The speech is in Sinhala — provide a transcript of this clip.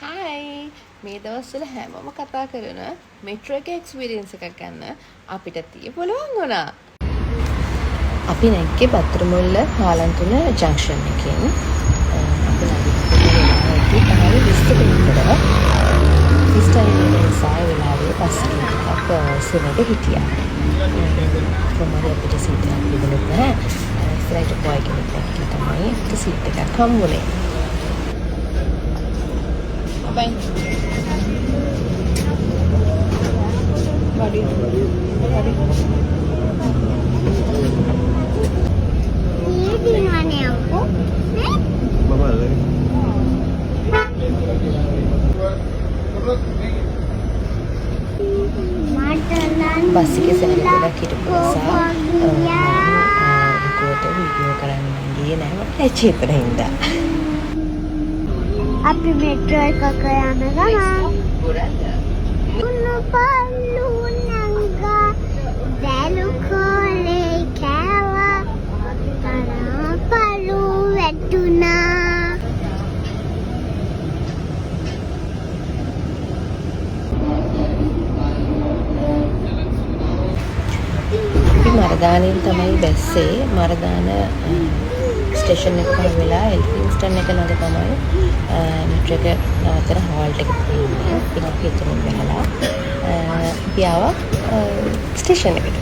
හායි මේ දවස්වල හැමෝම කතා කරන මෙට්‍රෝ එකේ එක්ස්පීරියන්ස් එකක් ගන්න අපිට තිය පුළුවන් වුණා. අපි නැග්ගේ බත්තරමුල්ල හාලන්තුන ජංක්ෂන් එකෙන්. අපි නැගිටින්නේ තමයි 20 කිලෝමීටර. ෆිස්ටයිල් නිසා වෙලාවේ බස් එකක් සෙනඟ හිටියා. කොහොමද අපිට සීට් එකක් ලැබුණේ නැහැ. ඉස්සරහට බොයි කෙනෙක් දැක්කලා තමයි අපිට සීට් එකක් හම්බුනේ. Bye. Ready? Ready? Ini di mana aku? Mama lagi. Bus එකේ සැරේ ගොඩක් හිටපු නිසා රිකෝඩ් වීඩියෝ කරන්න ගියේ නැහැ මම චේතන හින්දා. Api metro එකක යන ගමන් උණු පල්ලු නංගා දැලු කොලේ කෑවා තරා පළු වැටුණා. අපි මරදානෙන් තමයි බැස්සේ. මරදාන ස්ටේෂන් එක පහ වෙලා එල්ෆින්ස්ටන් එක ළඟ තමයි මෙට්‍රෝ එක නවත්තන හෝල්ට් එක තියෙන්නේ. ඉතින් අපි එතනින් බහලා අපි ආවා ස්ටේෂන් එකට.